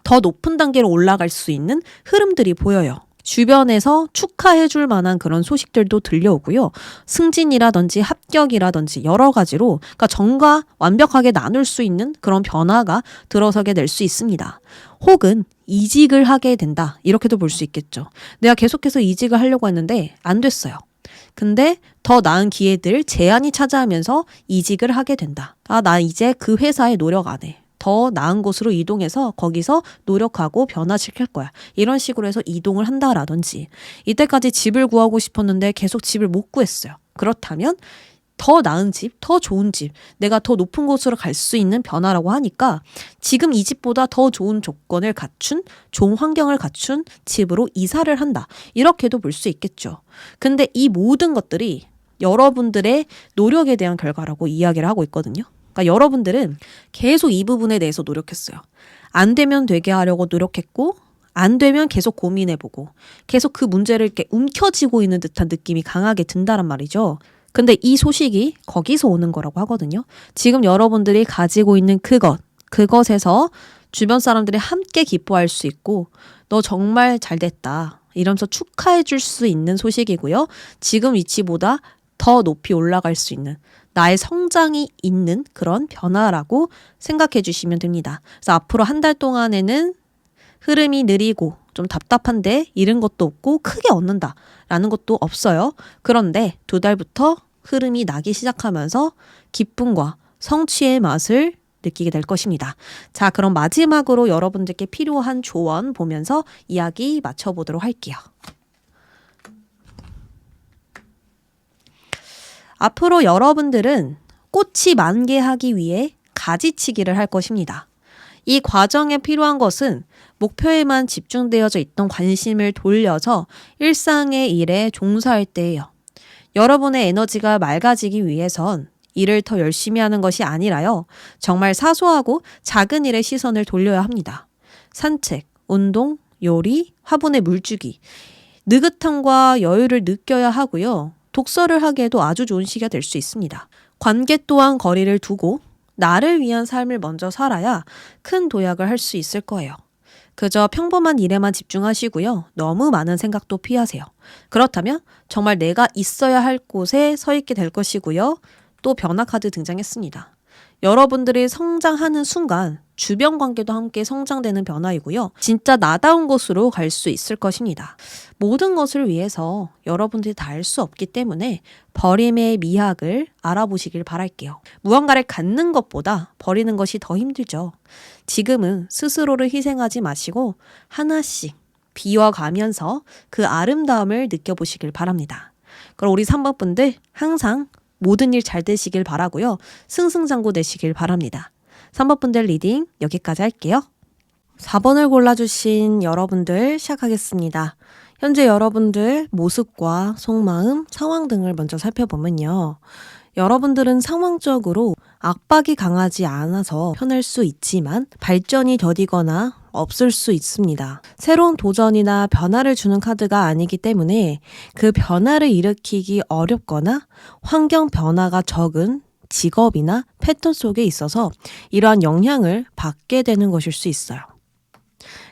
더 높은 단계로 올라갈 수 있는 흐름들이 보여요. 주변에서 축하해줄 만한 그런 소식들도 들려오고요. 승진이라든지 합격이라든지 여러 가지로 그러니까 정과 완벽하게 나눌 수 있는 그런 변화가 들어서게 될 수 있습니다. 혹은 이직을 하게 된다. 이렇게도 볼 수 있겠죠. 내가 계속해서 이직을 하려고 했는데 안 됐어요. 근데 더 나은 기회들, 제안이 찾아오면서 이직을 하게 된다. 나 이제 그 회사에 노력 안 해. 더 나은 곳으로 이동해서 거기서 노력하고 변화시킬 거야. 이런 식으로 해서 이동을 한다라든지 이때까지 집을 구하고 싶었는데 계속 집을 못 구했어요. 그렇다면 더 나은 집, 더 좋은 집, 내가 더 높은 곳으로 갈 수 있는 변화라고 하니까 지금 이 집보다 더 좋은 조건을 갖춘, 좋은 환경을 갖춘 집으로 이사를 한다. 이렇게도 볼 수 있겠죠. 근데 이 모든 것들이 여러분들의 노력에 대한 결과라고 이야기를 하고 있거든요. 그러니까 여러분들은 계속 이 부분에 대해서 노력했어요. 안 되면 되게 하려고 노력했고 안 되면 계속 고민해보고 계속 그 문제를 이렇게 움켜쥐고 있는 듯한 느낌이 강하게 든다란 말이죠. 근데 이 소식이 거기서 오는 거라고 하거든요. 지금 여러분들이 가지고 있는 그것에서 주변 사람들이 함께 기뻐할 수 있고 너 정말 잘 됐다 이러면서 축하해 줄 수 있는 소식이고요. 지금 위치보다 더 높이 올라갈 수 있는 나의 성장이 있는 그런 변화라고 생각해 주시면 됩니다. 그래서 앞으로 한 달 동안에는 흐름이 느리고 좀 답답한데 잃은 것도 없고 크게 얻는다라는 것도 없어요. 그런데 2달부터 흐름이 나기 시작하면서 기쁨과 성취의 맛을 느끼게 될 것입니다. 자, 그럼 마지막으로 여러분들께 필요한 조언 보면서 이야기 마쳐보도록 할게요. 앞으로 여러분들은 꽃이 만개하기 위해 가지치기를 할 것입니다. 이 과정에 필요한 것은 목표에만 집중되어져 있던 관심을 돌려서 일상의 일에 종사할 때예요. 여러분의 에너지가 맑아지기 위해선 일을 더 열심히 하는 것이 아니라요. 정말 사소하고 작은 일에 시선을 돌려야 합니다. 산책, 운동, 요리, 화분에 물 주기. 느긋함과 여유를 느껴야 하고요. 독서를 하기에도 아주 좋은 시기가 될 수 있습니다. 관계 또한 거리를 두고 나를 위한 삶을 먼저 살아야 큰 도약을 할 수 있을 거예요. 그저 평범한 일에만 집중하시고요. 너무 많은 생각도 피하세요. 그렇다면 정말 내가 있어야 할 곳에 서 있게 될 것이고요. 또 변화 카드 등장했습니다. 여러분들이 성장하는 순간 주변 관계도 함께 성장되는 변화이고요. 진짜 나다운 곳으로 갈 수 있을 것입니다. 모든 것을 위해서 여러분들이 다 할 수 없기 때문에 버림의 미학을 알아보시길 바랄게요. 무언가를 갖는 것보다 버리는 것이 더 힘들죠. 지금은 스스로를 희생하지 마시고 하나씩 비워가면서 그 아름다움을 느껴보시길 바랍니다. 그럼 우리 3번 분들 항상 모든 일 잘 되시길 바라고요. 승승장구 되시길 바랍니다. 3번 분들 리딩 여기까지 할게요. 4번을 골라주신 여러분들 시작하겠습니다. 현재 여러분들 모습과 속마음, 상황 등을 먼저 살펴보면요. 여러분들은 상황적으로 압박이 강하지 않아서 편할 수 있지만 발전이 더디거나 없을 수 있습니다. 새로운 도전이나 변화를 주는 카드가 아니기 때문에 그 변화를 일으키기 어렵거나 환경 변화가 적은 직업이나 패턴 속에 있어서 이러한 영향을 받게 되는 것일 수 있어요.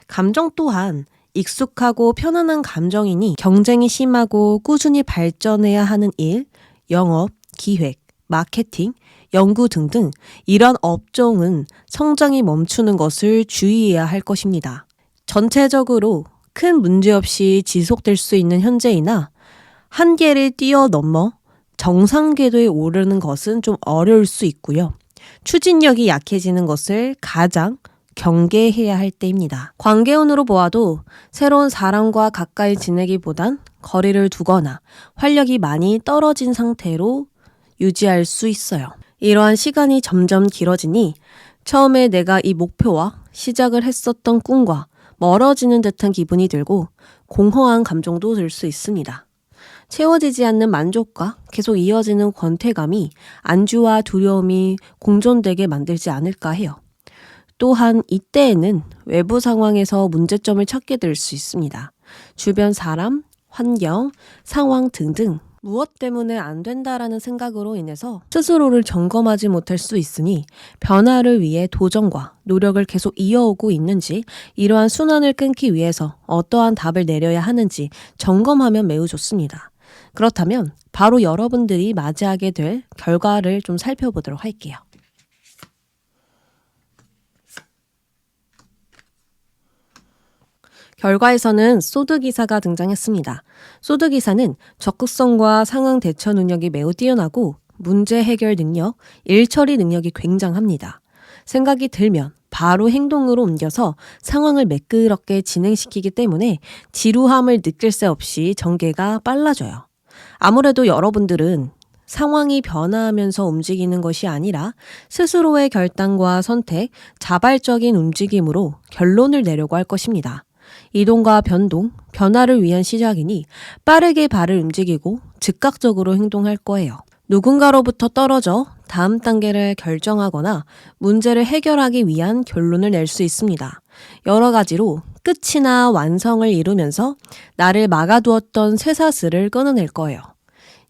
감정 또한 익숙하고 편안한 감정이니 경쟁이 심하고 꾸준히 발전해야 하는 일, 영업, 기획, 마케팅, 연구 등등 이런 업종은 성장이 멈추는 것을 주의해야 할 것입니다. 전체적으로 큰 문제 없이 지속될 수 있는 현재이나 한계를 뛰어넘어 정상 궤도에 오르는 것은 좀 어려울 수 있고요. 추진력이 약해지는 것을 가장 경계해야 할 때입니다. 관계운으로 보아도 새로운 사람과 가까이 지내기보단 거리를 두거나 활력이 많이 떨어진 상태로 유지할 수 있어요. 이러한 시간이 점점 길어지니 처음에 내가 이 목표와 시작을 했었던 꿈과 멀어지는 듯한 기분이 들고 공허한 감정도 들 수 있습니다. 채워지지 않는 만족과 계속 이어지는 권태감이 안주와 두려움이 공존되게 만들지 않을까 해요. 또한 이때에는 외부 상황에서 문제점을 찾게 될 수 있습니다. 주변 사람, 환경, 상황 등등 무엇 때문에 안 된다라는 생각으로 인해서 스스로를 점검하지 못할 수 있으니 변화를 위해 도전과 노력을 계속 이어오고 있는지 이러한 순환을 끊기 위해서 어떠한 답을 내려야 하는지 점검하면 매우 좋습니다. 그렇다면 바로 여러분들이 맞이하게 될 결과를 좀 살펴보도록 할게요. 결과에서는 소드기사가 등장했습니다. 소드기사는 적극성과 상황 대처 능력이 매우 뛰어나고 문제 해결 능력, 일 처리 능력이 굉장합니다. 생각이 들면 바로 행동으로 옮겨서 상황을 매끄럽게 진행시키기 때문에 지루함을 느낄 새 없이 전개가 빨라져요. 아무래도 여러분들은 상황이 변화하면서 움직이는 것이 아니라 스스로의 결단과 선택, 자발적인 움직임으로 결론을 내려고 할 것입니다. 이동과 변동, 변화를 위한 시작이니 빠르게 발을 움직이고 즉각적으로 행동할 거예요. 누군가로부터 떨어져 다음 단계를 결정하거나 문제를 해결하기 위한 결론을 낼 수 있습니다. 여러 가지로 끝이나 완성을 이루면서 나를 막아두었던 쇠사슬을 끊어낼 거예요.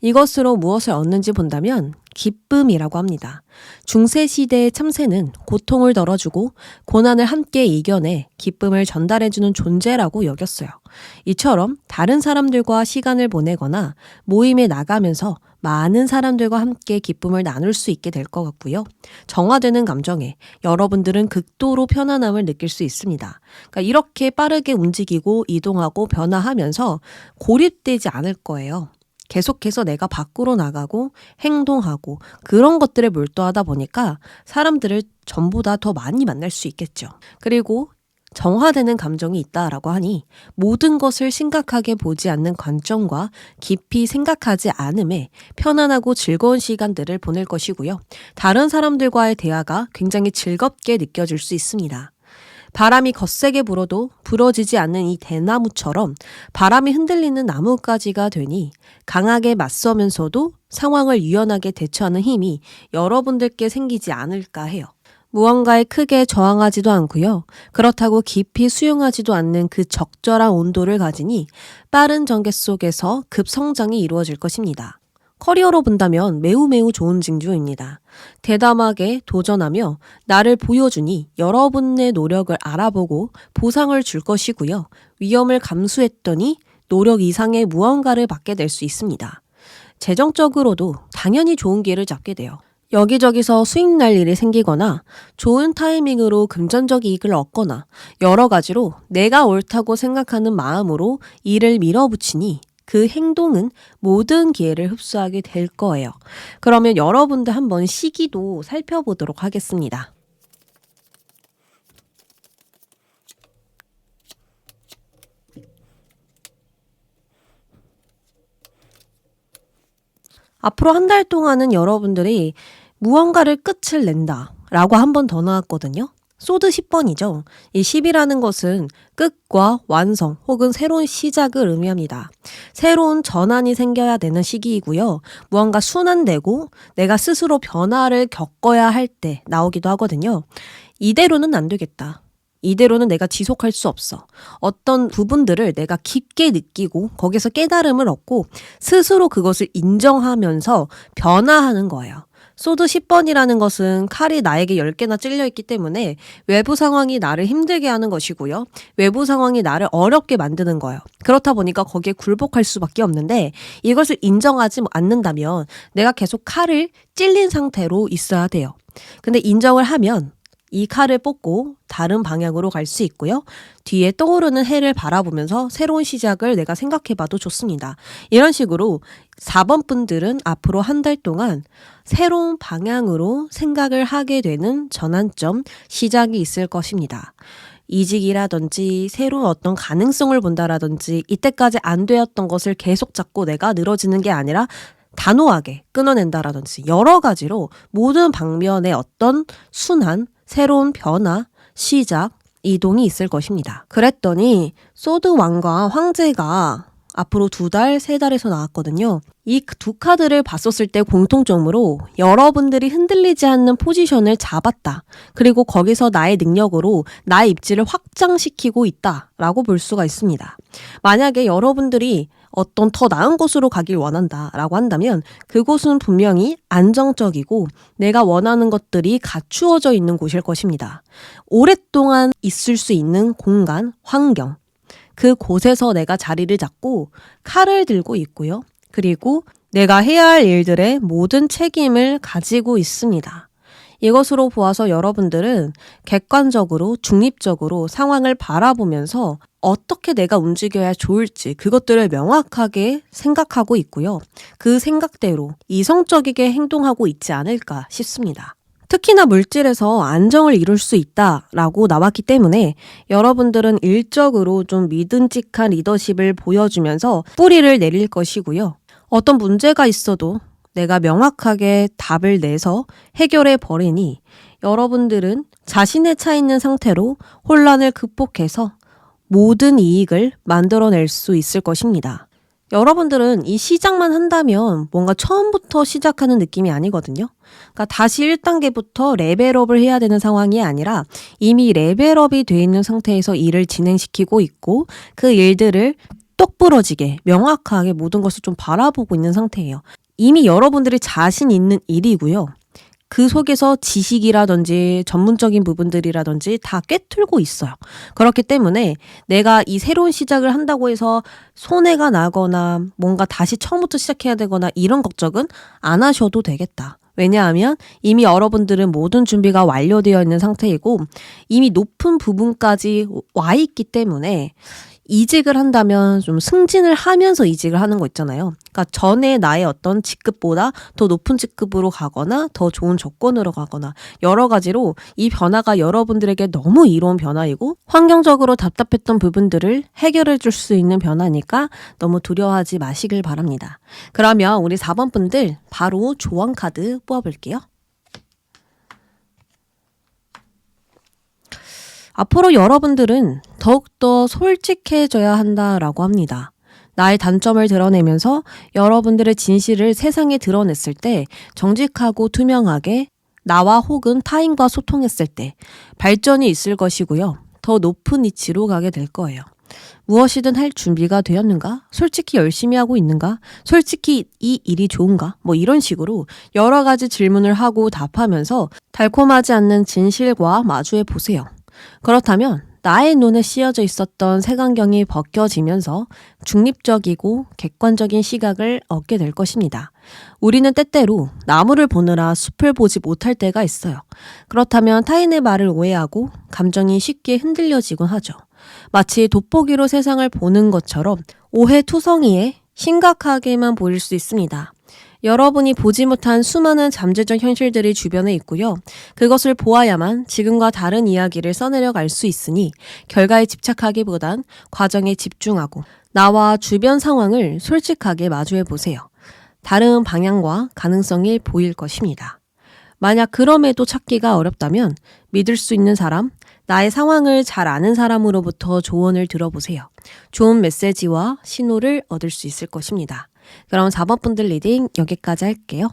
이것으로 무엇을 얻는지 본다면 기쁨이라고 합니다. 중세시대의 참새는 고통을 덜어주고 고난을 함께 이겨내 기쁨을 전달해주는 존재라고 여겼어요. 이처럼 다른 사람들과 시간을 보내거나 모임에 나가면서 많은 사람들과 함께 기쁨을 나눌 수 있게 될 것 같고요. 정화되는 감정에 여러분들은 극도로 편안함을 느낄 수 있습니다. 그러니까 이렇게 빠르게 움직이고 이동하고 변화하면서 고립되지 않을 거예요. 계속해서 내가 밖으로 나가고 행동하고 그런 것들에 몰두하다 보니까 사람들을 전보다 더 많이 만날 수 있겠죠. 그리고 정화되는 감정이 있다라고 하니 모든 것을 심각하게 보지 않는 관점과 깊이 생각하지 않음에 편안하고 즐거운 시간들을 보낼 것이고요. 다른 사람들과의 대화가 굉장히 즐겁게 느껴질 수 있습니다. 바람이 거세게 불어도 부러지지 않는 이 대나무처럼 바람이 흔들리는 나뭇가지가 되니 강하게 맞서면서도 상황을 유연하게 대처하는 힘이 여러분들께 생기지 않을까 해요. 무언가에 크게 저항하지도 않고요. 그렇다고 깊이 수용하지도 않는 그 적절한 온도를 가지니 빠른 전개 속에서 급성장이 이루어질 것입니다. 커리어로 본다면 매우 좋은 징조입니다. 대담하게 도전하며 나를 보여주니 여러분의 노력을 알아보고 보상을 줄 것이고요. 위험을 감수했더니 노력 이상의 무언가를 받게 될 수 있습니다. 재정적으로도 당연히 좋은 기회를 잡게 돼요. 여기저기서 수익 날 일이 생기거나 좋은 타이밍으로 금전적 이익을 얻거나 여러 가지로 내가 옳다고 생각하는 마음으로 일을 밀어붙이니 그 행동은 모든 기회를 흡수하게 될 거예요. 그러면 여러분들 한번 시기도 살펴보도록 하겠습니다. 앞으로 한 달 동안은 여러분들이 무언가를 끝을 낸다 라고 한 번 더 나왔거든요. 소드 10번이죠. 이 10이라는 것은 끝과 완성 혹은 새로운 시작을 의미합니다. 새로운 전환이 생겨야 되는 시기이고요. 무언가 순환되고 내가 스스로 변화를 겪어야 할 때 나오기도 하거든요. 이대로는 안 되겠다. 이대로는 내가 지속할 수 없어. 어떤 부분들을 내가 깊게 느끼고 거기서 깨달음을 얻고 스스로 그것을 인정하면서 변화하는 거예요. 소드 10번이라는 것은 칼이 나에게 10개나 찔려있기 때문에 외부 상황이 나를 힘들게 하는 것이고요. 외부 상황이 나를 어렵게 만드는 거예요. 그렇다 보니까 거기에 굴복할 수밖에 없는데 이것을 인정하지 않는다면 내가 계속 칼을 찔린 상태로 있어야 돼요. 근데 인정을 하면 이 칼을 뽑고 다른 방향으로 갈 수 있고요. 뒤에 떠오르는 해를 바라보면서 새로운 시작을 내가 생각해봐도 좋습니다. 이런 식으로 4번 분들은 앞으로 한 달 동안 새로운 방향으로 생각을 하게 되는 전환점, 시작이 있을 것입니다. 이직이라든지 새로운 어떤 가능성을 본다라든지 이때까지 안 되었던 것을 계속 잡고 내가 늘어지는 게 아니라 단호하게 끊어낸다라든지 여러 가지로 모든 방면의 어떤 순환, 새로운 변화, 시작, 이동이 있을 것입니다. 그랬더니 소드 왕과 황제가 앞으로 2달, 3달에서 나왔거든요. 이 두 카드를 봤었을 때 공통점으로 여러분들이 흔들리지 않는 포지션을 잡았다. 그리고 거기서 나의 능력으로 나의 입지를 확장시키고 있다라고 볼 수가 있습니다. 만약에 여러분들이 어떤 더 나은 곳으로 가길 원한다라고 한다면 그곳은 분명히 안정적이고 내가 원하는 것들이 갖추어져 있는 곳일 것입니다. 오랫동안 있을 수 있는 공간, 환경, 그곳에서 내가 자리를 잡고 칼을 들고 있고요. 그리고 내가 해야 할 일들의 모든 책임을 가지고 있습니다. 이것으로 보아서 여러분들은 객관적으로 중립적으로 상황을 바라보면서 어떻게 내가 움직여야 좋을지 그것들을 명확하게 생각하고 있고요. 그 생각대로 이성적이게 행동하고 있지 않을까 싶습니다. 특히나 물질에서 안정을 이룰 수 있다라고 나왔기 때문에 여러분들은 일적으로 좀 믿음직한 리더십을 보여주면서 뿌리를 내릴 것이고요. 어떤 문제가 있어도 내가 명확하게 답을 내서 해결해 버리니 여러분들은 자신의 차 있는 상태로 혼란을 극복해서 모든 이익을 만들어낼 수 있을 것입니다. 여러분들은 이 시작만 한다면 뭔가 처음부터 시작하는 느낌이 아니거든요. 그러니까 다시 1단계부터 레벨업을 해야 되는 상황이 아니라 이미 레벨업이 돼 있는 상태에서 일을 진행시키고 있고 그 일들을 똑부러지게 명확하게 모든 것을 좀 바라보고 있는 상태예요. 이미 여러분들이 자신 있는 일이고요. 그 속에서 지식이라든지 전문적인 부분들이라든지 다 꿰뚫고 있어요. 그렇기 때문에 내가 이 새로운 시작을 한다고 해서 손해가 나거나 뭔가 다시 처음부터 시작해야 되거나 이런 걱정은 안 하셔도 되겠다. 왜냐하면 이미 여러분들은 모든 준비가 완료되어 있는 상태이고 이미 높은 부분까지 와 있기 때문에 이직을 한다면 좀 승진을 하면서 이직을 하는 거 있잖아요. 그러니까 전에 나의 어떤 직급보다 더 높은 직급으로 가거나 더 좋은 조건으로 가거나 여러 가지로 이 변화가 여러분들에게 너무 이로운 변화이고 환경적으로 답답했던 부분들을 해결해 줄 수 있는 변화니까 너무 두려워하지 마시길 바랍니다. 그러면 우리 4번 분들 바로 조언 카드 뽑아볼게요. 앞으로 여러분들은 더욱더 솔직해져야 한다라고 합니다. 나의 단점을 드러내면서 여러분들의 진실을 세상에 드러냈을 때 정직하고 투명하게 나와 혹은 타인과 소통했을 때 발전이 있을 것이고요. 더 높은 위치로 가게 될 거예요. 무엇이든 할 준비가 되었는가? 솔직히 열심히 하고 있는가? 솔직히 이 일이 좋은가? 뭐 이런 식으로 여러 가지 질문을 하고 답하면서 달콤하지 않는 진실과 마주해 보세요. 그렇다면 나의 눈에 씌어져 있었던 색안경이 벗겨지면서 중립적이고 객관적인 시각을 얻게 될 것입니다. 우리는 때때로 나무를 보느라 숲을 보지 못할 때가 있어요. 그렇다면 타인의 말을 오해하고 감정이 쉽게 흔들려지곤 하죠. 마치 돋보기로 세상을 보는 것처럼 오해투성이에 심각하게만 보일 수 있습니다. 여러분이 보지 못한 수많은 잠재적 현실들이 주변에 있고요. 그것을 보아야만 지금과 다른 이야기를 써내려갈 수 있으니 결과에 집착하기보단 과정에 집중하고 나와 주변 상황을 솔직하게 마주해 보세요. 다른 방향과 가능성이 보일 것입니다. 만약 그럼에도 찾기가 어렵다면 믿을 수 있는 사람, 나의 상황을 잘 아는 사람으로부터 조언을 들어보세요. 좋은 메시지와 신호를 얻을 수 있을 것입니다. 그럼 4번 분들 리딩 여기까지 할게요.